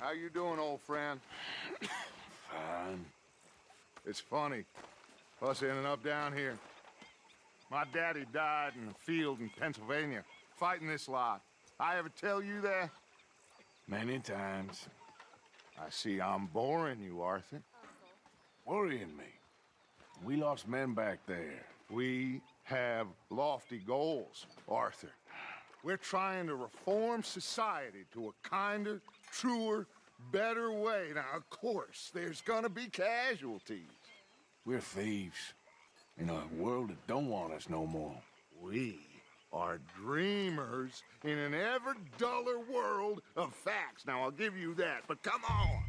How you doing, old friend? Fine. It's funny, us ending up down here. My daddy died in a field in Pennsylvania, fighting this lot. I ever tell you that? Many times. I see I'm boring you, Arthur. Worrying me. We lost men back there. We have lofty goals, Arthur. We're trying to reform society to a kinder, truer, better way. Now, of course, there's gonna be casualties. We're thieves. In a world that don't want us no more. We are dreamers in an ever duller world of facts. Now, I'll give you that, but come on.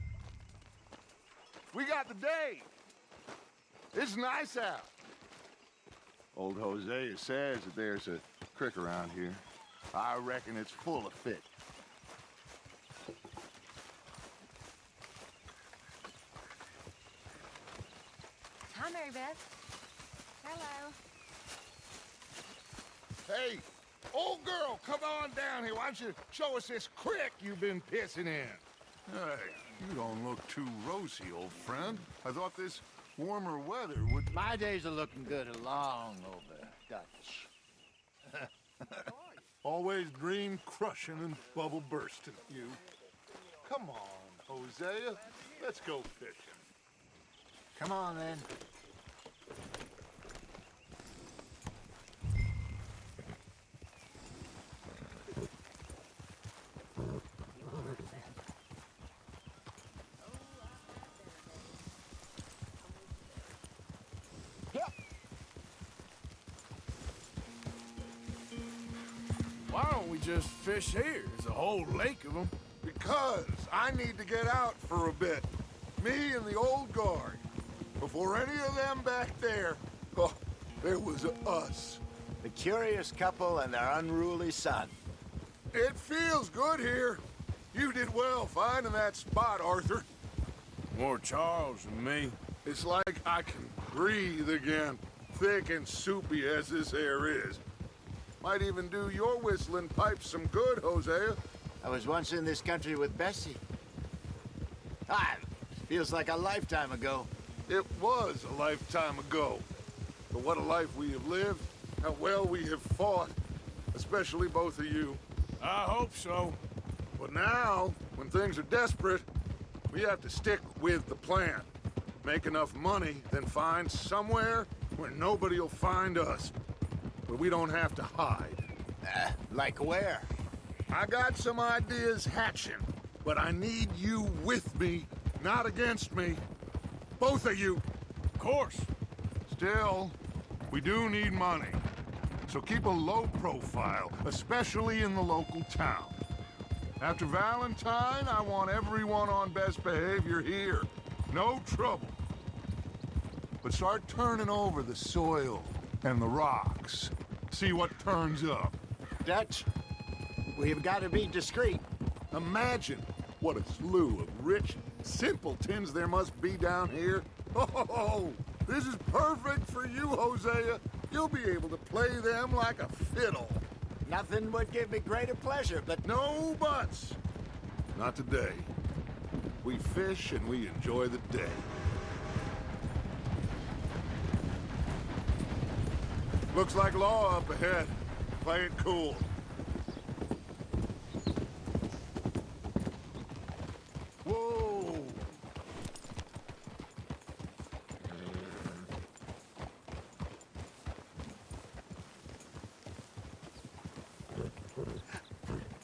We got the day. It's nice out. Old Hosea says that there's a creek around here. I reckon it's full of fish. Hi, Mary Beth. Hello. Hey, old girl, come on down here. Why don't you show us this creek you've been pissing in? Hey, you don't look too rosy, old friend. I thought this warmer weather would... My days are looking good along over Dutch. Always dream crushing and bubble bursting, you. Come on, Hosea. Let's go fishing. Come on, then. Why don't we just fish here? There's a whole lake of them. Because I need to get out for a bit. Me and the old guard. Before any of them back there, oh, there was us. The curious couple and their unruly son. It feels good here. You did well finding that spot, Arthur. More Charles than me. It's like I can breathe again, thick and soupy as this air is. Might even do your whistling pipes some good, Hosea. I was once in this country with Bessie. Feels like a lifetime ago. It was a lifetime ago. But what a life we have lived, how well we have fought, especially both of you. I hope so. But now, when things are desperate, we have to stick with the plan. Make enough money, then find somewhere where nobody will find us. Where we don't have to hide. Like where? I got some ideas hatching, but I need you with me, not against me. Both of you. Of course. Still, we do need money. So keep a low profile, especially in the local town. After Valentine, I want everyone on best behavior here. No trouble. But start turning over the soil and the rocks. See what turns up. Dutch, we've got to be discreet. Imagine what a slew of rich simpletons there must be down here. Oh, this is perfect for you, Hosea. You'll be able to play them like a fiddle. Nothing would give me greater pleasure, but No buts. Not today. We fish and we enjoy the day. Looks like law up ahead. Play it cool. Whoa!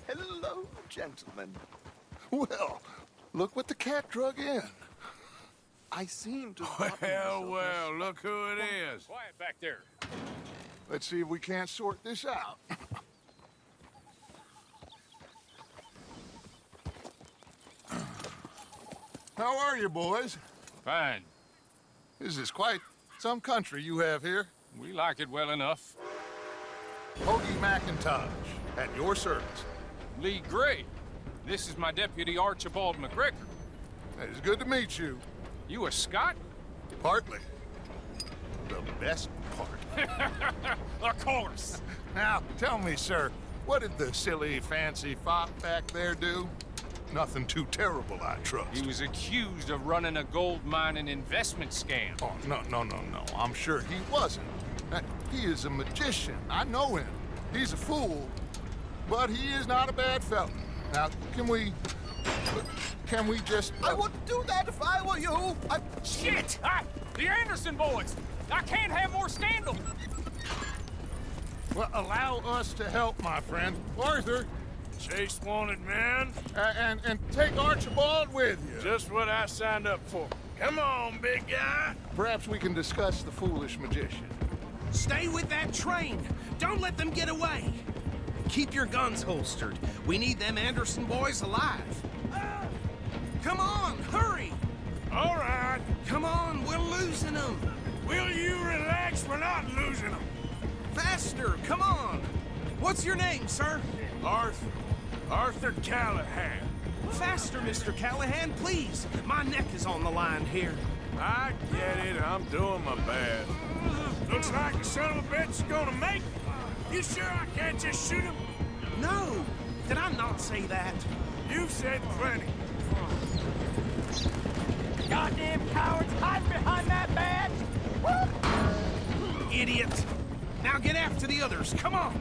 hello, gentlemen. Well, look what the cat drug in. I seem to... Well, look who it is. Quiet back there. Let's see if we can't sort this out. How are you, boys? Fine. This is quite some country you have here. We like it well enough. Hoagie McIntosh, at your service. Lee Gray. This is my deputy Archibald McGregor. It's good to meet you. You a Scot? Partly. The best part. Of course. Now, tell me, sir, what did the silly, fancy fop back there do? Nothing too terrible, I trust. He was accused of running a gold mining investment scam. Oh, no. I'm sure he wasn't. He is a magician. I know him. He's a fool, but he is not a bad fellow. Now, can we just... I wouldn't do that if I were you. Shit! The Anderson boys! I can't have more scandal! Well, allow us to help, my friend. Arthur, Chase wanted man. and take Archibald with you. Just what I signed up for. Come on, big guy. Perhaps we can discuss the foolish magician. Stay with that train. Don't let them get away. Keep your guns holstered. We need them Anderson boys alive. Come on, hurry! All right. Come on, we're losing them. Will you relax? We're not losing them. Faster, come on. What's your name, sir? Arthur Callahan. Faster, Mr. Callahan, please. My neck is on the line here. I get it. I'm doing my best. Looks like the son of a bitch is gonna make it. You sure I can't just shoot him? No, did I not say that? You've said plenty. Goddamn cowards, hide behind that badge! Idiot. Now get after the others, come on.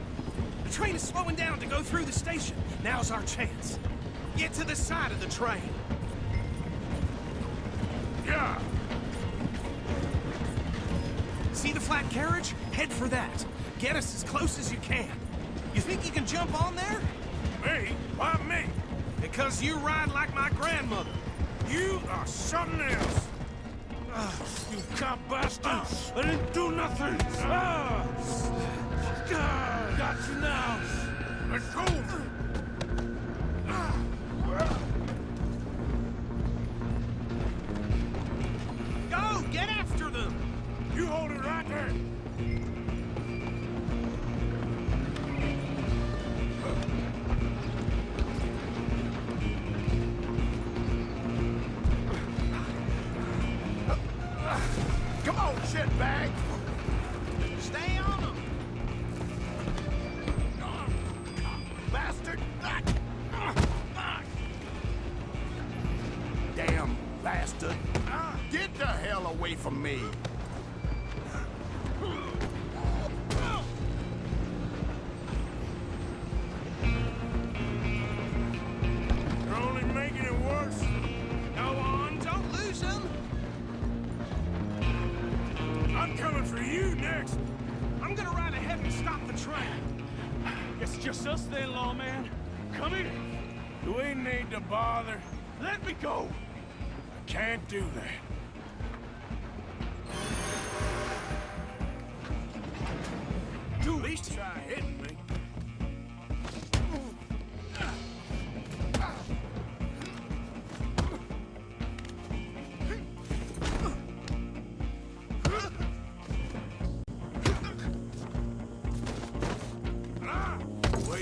The train is slowing down to go through the station. Now's our chance. Get to the side of the train. Yeah. See the flat carriage? Head for that. Get us as close as you can. You think you can jump on there? Me? Why me? Because you ride like my grandmother. You are something else. You cop bastard! I didn't do nothing! Got you now! Let's go! Go! Get after them! You hold it right there! Come on, shitbag! Stay on them! Bastard! Damn bastard! Get the hell away from me! You're only making it worse. Go on, don't lose them! I'm coming for you next. I'm gonna ride ahead and stop the train. It's just us then, lawman. Come here. Do we need to bother? Let me go. I can't do that. Do At least try hitting me.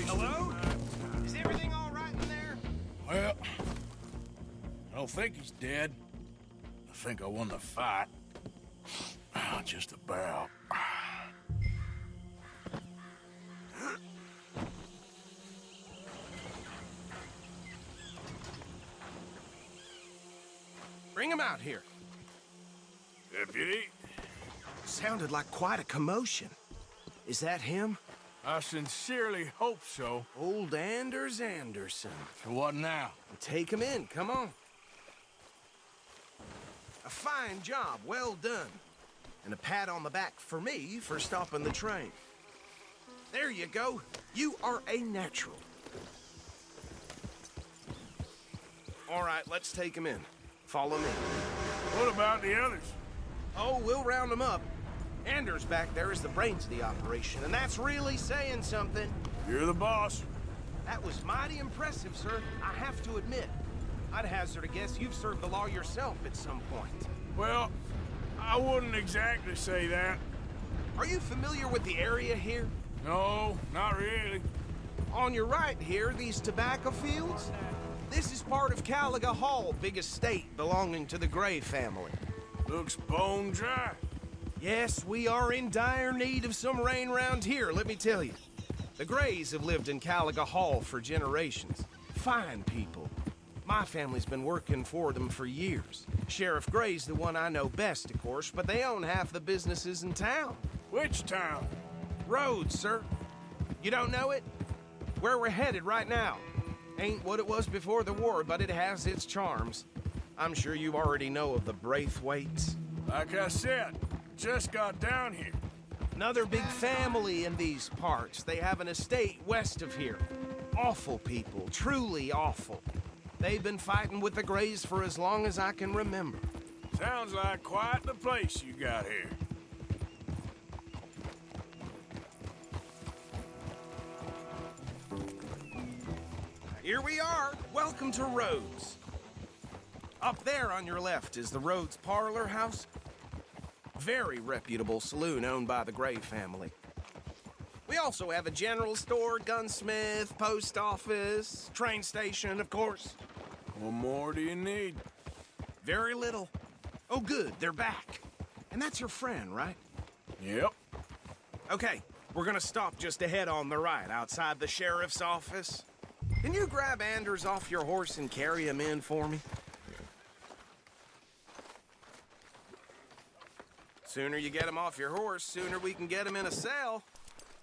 Hello? Is everything all right in there? Well, I don't think he's dead. I think I won the fight. Just about. Bring him out here. Deputy, Sounded like quite a commotion. Is that him? I sincerely hope so. Old Anders Anderson. So what now? Take him in, come on. A fine job, well done. And a pat on the back for me for stopping the train. There you go. You are a natural. All right, let's take him in. Follow me. What about the others? Oh, we'll round them up. Anders back there is the brains of the operation, and that's really saying something. You're the boss. That was mighty impressive, sir. I have to admit. I'd hazard a guess you've served the law yourself at some point. Well, I wouldn't exactly say that. Are you familiar with the area here? No, not really. On your right here, these tobacco fields? This is part of Caliga Hall, big estate belonging to the Gray family. Looks bone dry. Yes, we are in dire need of some rain round here, let me tell you. The Grays have lived in Caliga Hall for generations. Fine people. My family's been working for them for years. Sheriff Gray's the one I know best, of course, but they own half the businesses in town. Which town? Rhodes, sir. You don't know it? Where we're headed right now. Ain't what it was before the war, but it has its charms. I'm sure you already know of the Braithwaites. Like I said, just got down here. Another big family in these parts. They have an estate west of here. Awful people, truly awful. They've been fighting with the Grays for as long as I can remember. Sounds like quite the place you got here. Here we are. Welcome to Rhodes. Up there on your left is the Rhodes Parlor House. Very reputable saloon owned by the Gray family. We also have a general store, gunsmith, post office, train station, of course. What more do you need? Very little. Oh, good, they're back. And that's your friend, right? Yep. Okay, we're gonna stop just ahead on the right, outside the sheriff's office. Can you grab Anders off your horse and carry him in for me? Sooner you get him off your horse, sooner we can get him in a cell.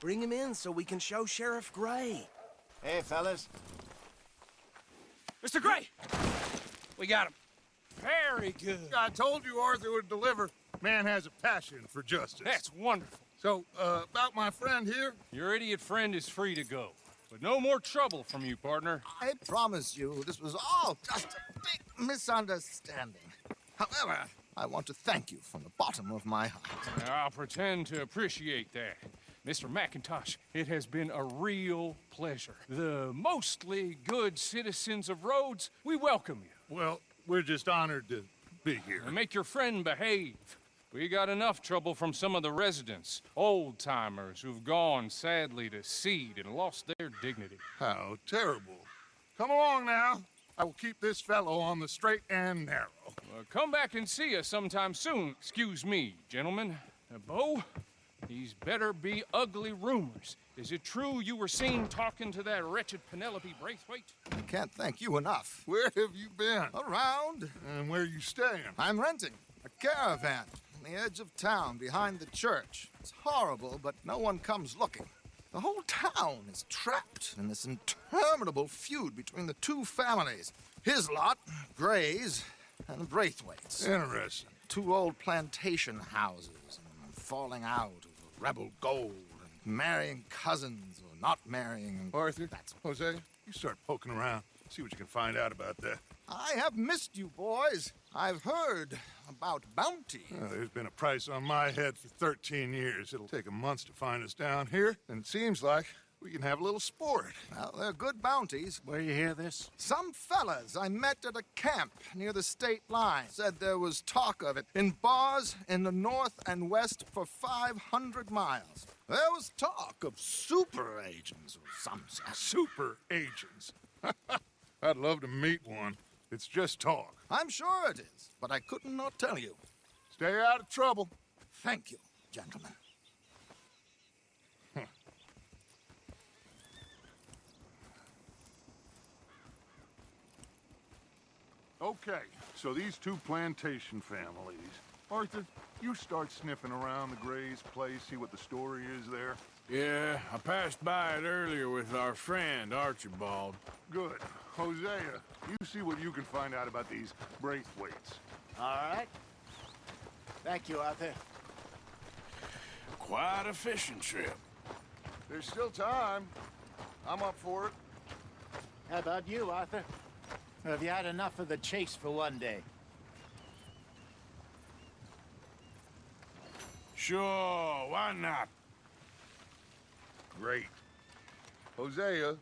Bring him in so we can show Sheriff Gray. Hey, fellas. Mr. Gray! We got him. Very good. I told you Arthur would deliver. Man has a passion for justice. That's wonderful. So, about my friend here? Your idiot friend is free to go. But no more trouble from you, partner. I promise you, this was all just a big misunderstanding. However, I want to thank you from the bottom of my heart. I'll pretend to appreciate that. Mr. McIntosh, it has been a real pleasure. The mostly good citizens of Rhodes, we welcome you. Well, we're just honored to be here. And make your friend behave. We got enough trouble from some of the residents, old-timers who've gone, sadly, to seed and lost their dignity. How terrible. Come along now. I will keep this fellow on the straight and narrow. Come back and see us sometime soon. Excuse me, gentlemen. Bo, these better be ugly rumors. Is it true you were seen talking to that wretched Penelope Braithwaite? I can't thank you enough. Where have you been? Around. And where are you staying? I'm renting a caravan on the edge of town behind the church. It's horrible, but no one comes looking. The whole town is trapped in this interminable feud between the two families. His lot, Gray's, and the Braithwaites. Interesting. Two old plantation houses and falling out over rebel gold and marrying cousins or not marrying. And Arthur, that's Hosea, you start poking around. See what you can find out about that. I have missed you, boys. I've heard about bounty. There's been a price on my head for 13 years. It'll take 'em months to find us down here, and it seems like we can have a little sport. Well, they're good bounties. Where you hear this? Some fellas I met at a camp near the state line said there was talk of it in bars in the north and west for 500 miles. There was talk of super agents or some such. Super agents. I'd love to meet one. It's just talk. I'm sure it is, but I couldn't not tell you. Stay out of trouble. Thank you, gentlemen. Okay, so these two plantation families. Arthur, you start sniffing around the Gray's place, see what the story is there. Yeah, I passed by it earlier with our friend, Archibald. Good. Hosea, you see what you can find out about these Braithwaites. All right. Thank you, Arthur. Quite a fishing trip. There's still time. I'm up for it. How about you, Arthur? Or have you had enough of the chase for one day? Sure, why not? Great. Hosea,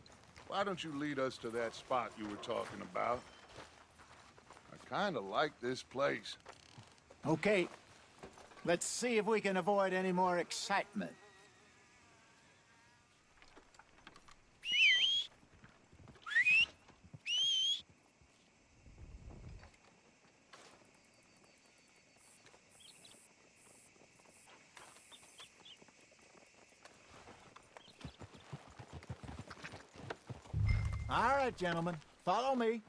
why don't you lead us to that spot you were talking about? I kind of like this place. Okay. Let's see if we can avoid any more excitement. All right, gentlemen, follow me.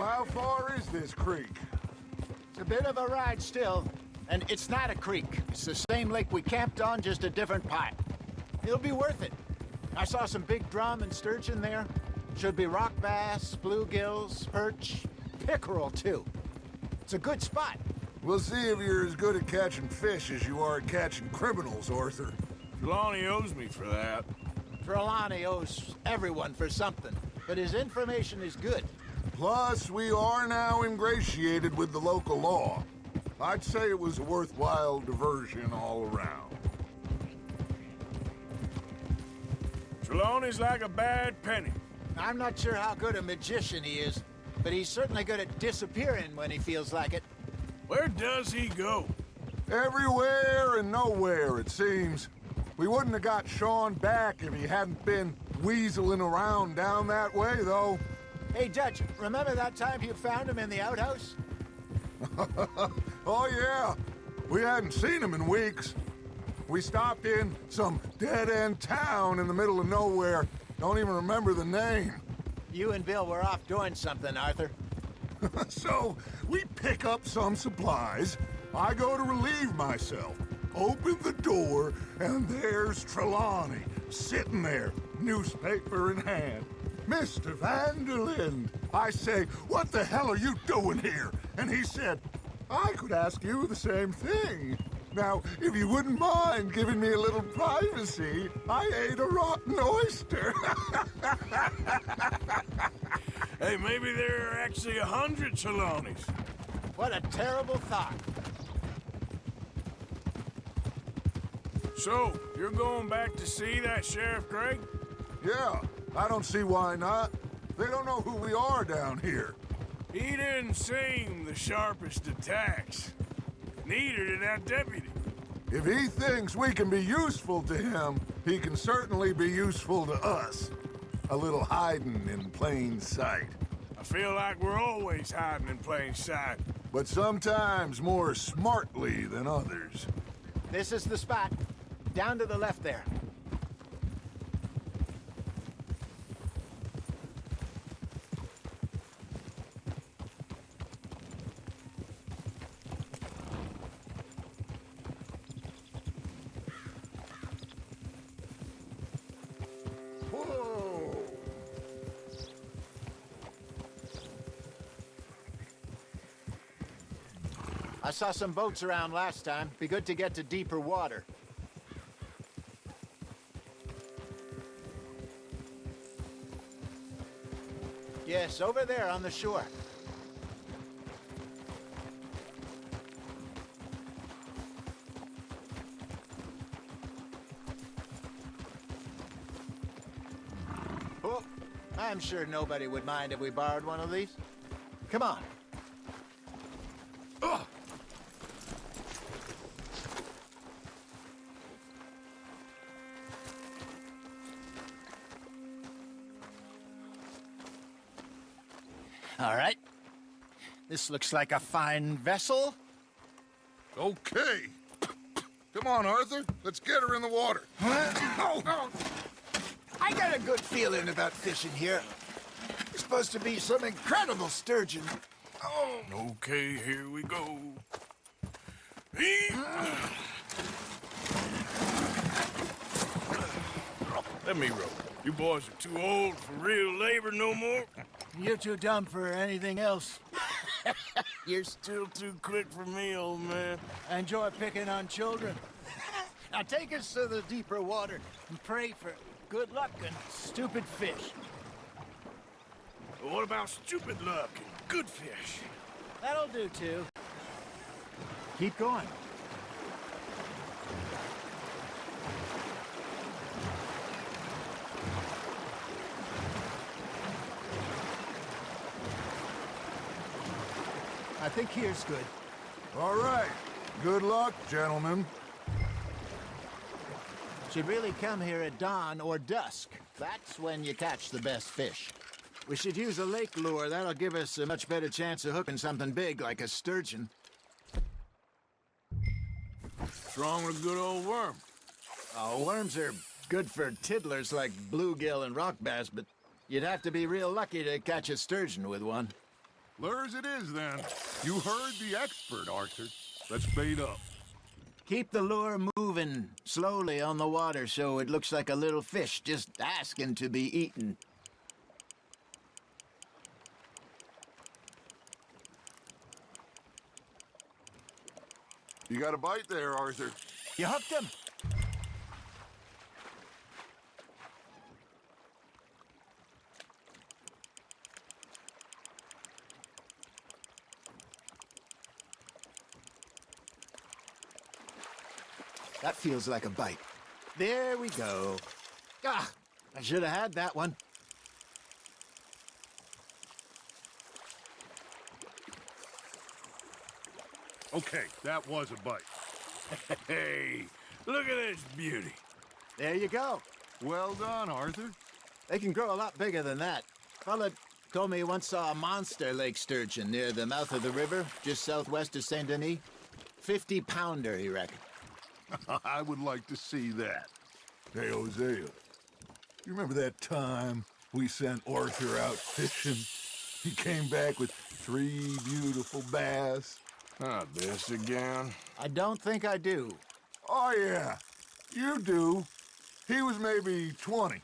How far is this creek? It's a bit of a ride still, and it's not a creek. It's the same lake we camped on, just a different part. It'll be worth it. I saw some big drum and sturgeon there. Should be rock bass, bluegills, perch, pickerel too. It's a good spot. We'll see if you're as good at catching fish as you are at catching criminals, Arthur. Trelawney owes me for that. Trelawney owes everyone for something, but his information is good. Plus, we are now ingratiated with the local law. I'd say it was a worthwhile diversion all around. Trelawney's like a bad penny. I'm not sure how good a magician he is, but he's certainly good at disappearing when he feels like it. Where does he go? Everywhere and nowhere, it seems. We wouldn't have got Sean back if he hadn't been weaseling around down that way, though. Hey, Judge, remember that time you found him in the outhouse? Oh, yeah. We hadn't seen him in weeks. We stopped in some dead-end town in the middle of nowhere. Don't even remember the name. You and Bill were off doing something, Arthur. So, we pick up some supplies. I go to relieve myself. Open the door, and there's Trelawney, sitting there, newspaper in hand. Mr. Vanderlyn. I say, what the hell are you doing here? And he said, I could ask you the same thing. Now, if you wouldn't mind giving me a little privacy, I ate a rotten oyster. Hey, maybe there are actually 100 Trelawneys. What a terrible thought. So, you're going back to see that Sheriff Craig? Yeah, I don't see why not. They don't know who we are down here. He didn't seem the sharpest attacks. Neither did that deputy. If he thinks we can be useful to him, he can certainly be useful to us. A little hiding in plain sight. I feel like we're always hiding in plain sight. But sometimes more smartly than others. This is the spot. Down to the left there. Whoa! I saw some boats around last time. Be good to get to deeper water. Yes, over there on the shore. Oh, I'm sure nobody would mind if we borrowed one of these. Come on. Ugh. All right. This looks like a fine vessel. Okay. Come on, Arthur. Let's get her in the water. I got a good feeling about fishing here. There's supposed to be some incredible sturgeon. Oh, Okay, here we go. Let me row. You boys are too old for real labor no more. you're too dumb for anything else. You're still too quick for me, old man. I enjoy picking on children. Now take us to the deeper water and pray for good luck and stupid fish. But what about stupid luck and good fish? That'll do, too. Keep going. I think here's good. All right. Good luck, gentlemen. Should really come here at dawn or dusk. That's when you catch the best fish. We should use a lake lure. That'll give us a much better chance of hooking something big like a sturgeon. What's wrong with a good old worm? Oh, worms are good for tiddlers like bluegill and rock bass, but you'd have to be real lucky to catch a sturgeon with one. Lures it is, then. You heard the expert, Arthur. Let's bait up. Keep the lure moving slowly on the water so it looks like a little fish just asking to be eaten. You got a bite there, Arthur. You hooked him? That feels like a bite. There we go. Ah, I should have had that one. Okay, that was a bite. Hey, look at this beauty. There you go. Well done, Arthur. They can grow a lot bigger than that. Fella told me he once saw a monster lake sturgeon near the mouth of the river, just southwest of Saint Denis. 50-pounder, he reckoned. I would like to see that. Hey, Hosea, you remember that time we sent Arthur out fishing? He came back with 3 beautiful bass. Not this again. I don't think I do. Oh, yeah, you do. He was maybe 20,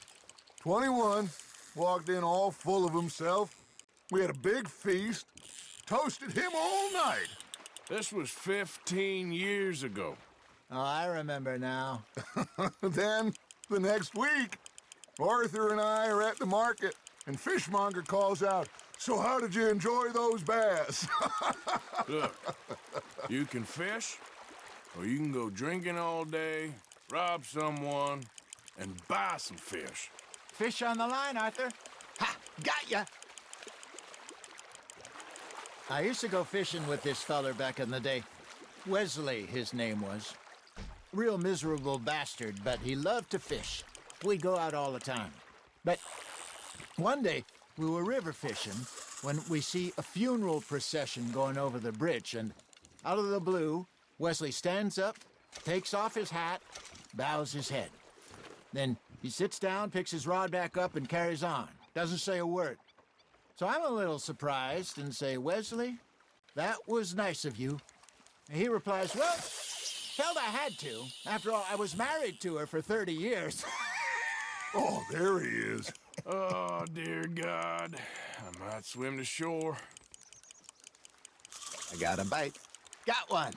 21, walked in all full of himself. We had a big feast, toasted him all night. This was 15 years ago. Oh, I remember now. Then, the next week, Arthur and I are at the market, and Fishmonger calls out, "So how did you enjoy those bass?" Look, you can fish, or you can go drinking all day, rob someone, and buy some fish. Fish on the line, Arthur. Ha! Got ya! I used to go fishing with this feller back in the day. Wesley, his name was. Real miserable bastard, but he loved to fish. We'd go out all the time. But one day, we were river fishing when we see a funeral procession going over the bridge, and out of the blue, Wesley stands up, takes off his hat, bows his head. Then he sits down, picks his rod back up, and carries on. Doesn't say a word. So I'm a little surprised and say, "Wesley, that was nice of you." And he replies, "Well, felt I had to. After all, I was married to her for 30 years. Oh, there he is. Oh, dear God. I might swim to shore. I got a bite. Got one.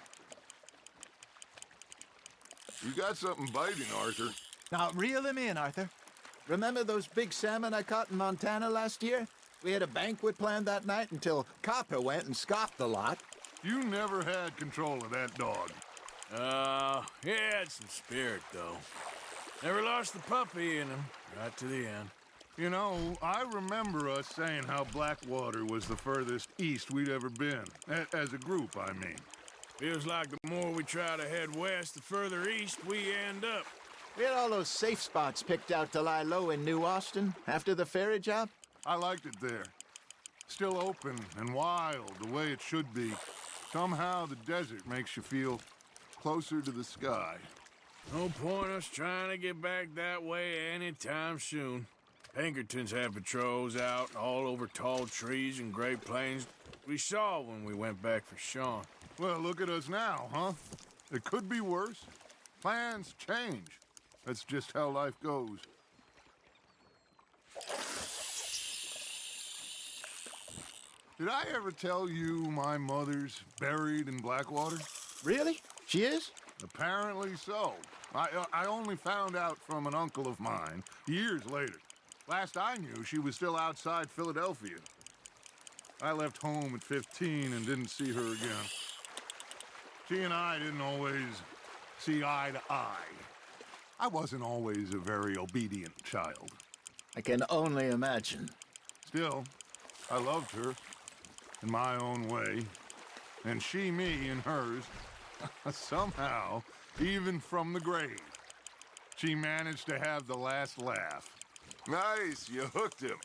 You got something biting, Arthur. Now, reel him in, Arthur. Remember those big salmon I caught in Montana last year? We had a banquet planned that night until Copper went and scoffed a lot. You never had control of that dog. He had some spirit, though. Never lost the puppy in him, right to the end. You know, I remember us saying how Blackwater was the furthest east we'd ever been. As a group, I mean. Feels like the more we try to head west, the further east we end up. We had all those safe spots picked out to lie low in New Austin after the ferry job. I liked it there. Still open and wild, the way it should be. Somehow the desert makes you feel closer to the sky. No point us trying to get back that way anytime soon. Pinkertons have patrols out all over tall trees and Great Plains. We saw when we went back for Sean. Well, look at us now, huh? It could be worse. Plans change. That's just how life goes. Did I ever tell you my mother's buried in Blackwater? Really? She is? Apparently so. I only found out from an uncle of mine years later. Last I knew, she was still outside Philadelphia. I left home at 15 and didn't see her again. She and I didn't always see eye to eye. I wasn't always a very obedient child. I can only imagine. Still, I loved her in my own way, and she me in hers. Somehow, even from the grave, she managed to have the last laugh. Nice, you hooked him.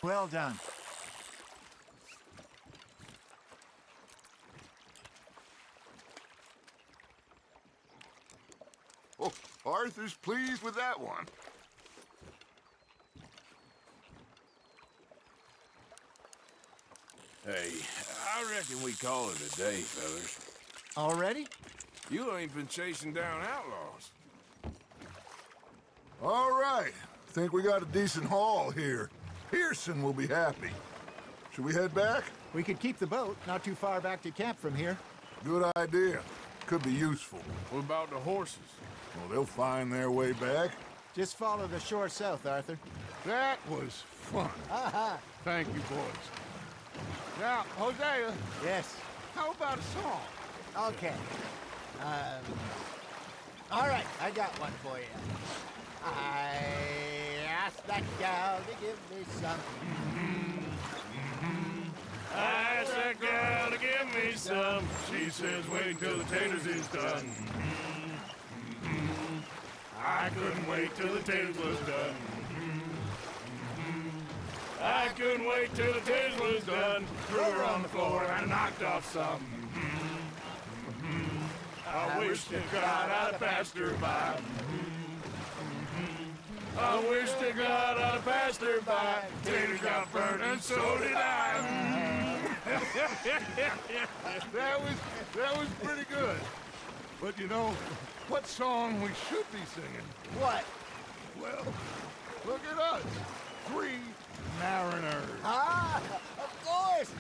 Well done. Arthur's pleased with that one. Hey, I reckon we call it a day, fellas. Already? You ain't been chasing down outlaws. All right. Think we got a decent haul here. Pearson will be happy. Should we head back? We could keep the boat not too far back to camp from here. Good idea. Could be useful. What about the horses? Well, they'll find their way back. Just follow the shore south, Arthur. That was fun. Aha! Thank you, boys. Now, Hosea, Yes. how about a song? Okay. All right, I got one for you. I asked that gal to give me something. I asked that girl to give me some. She says, wait till the taters is done. I couldn't wait till the taters was done. I couldn't wait till the taters was done. Threw her on the floor and I knocked off some. I wish to God I'd have passed her by. I wish to God I'd have passed her by. Taters got burned and so did I. That was pretty good. But you know, what song we should be singing? What? Well, look at us. 3 mariners. Ah, of course.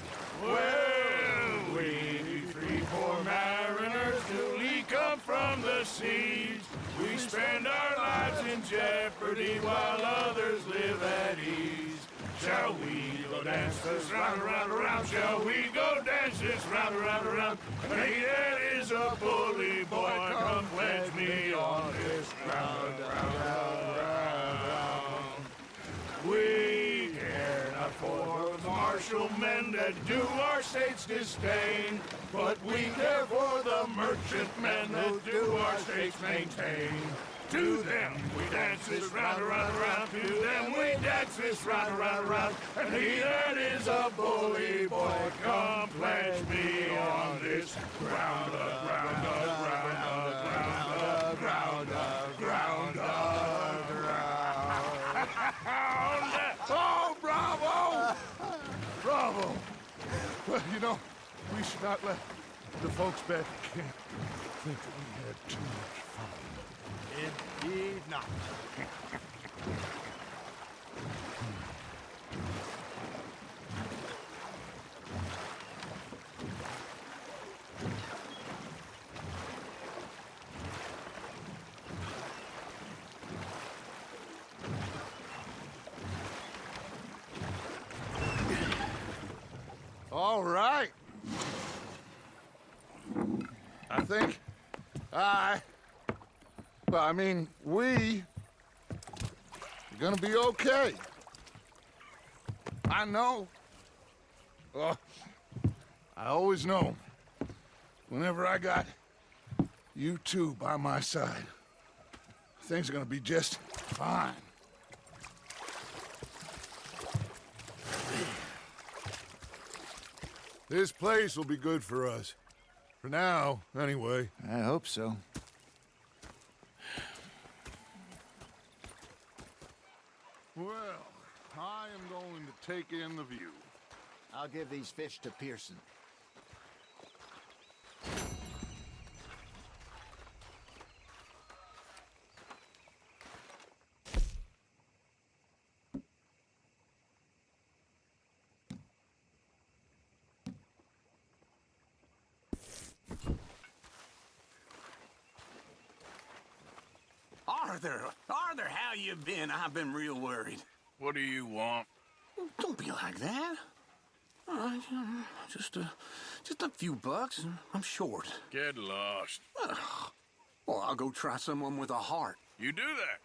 Well, we 3 poor mariners newly come from the seas. We spend our lives in jeopardy while others live at ease. Shall we go dance this round, around, around? Shall we go dance this round, around, around? Hey, that is a bully boy. Come pledge me on this round, round, round. We care not for the martial men that do our state's disdain, but we care for the merchant men that do our state's maintain. To them we dance this round, around, around. To them we dance this round, around, around. And he that is a bully boy, come pledge me on this ground up, ground up, ground up, ground up, ground up, ground up, ground up. Oh, bravo! Bravo! Well, you know, we should not let the folks back at camp think that we had too much fun. Indeed not. All right. I think we are gonna be okay. I know. I always know. Whenever I got you two by my side, things are gonna be just fine. This place will be good for us. For now, anyway. I hope so. Well, I am going to take in the view. I'll give these fish to Pearson. Arthur, how you been? I've been real worried. What do you want? Don't be like that. All right, just a few bucks, and I'm short. Get lost. Well, I'll go try someone with a heart. You do that.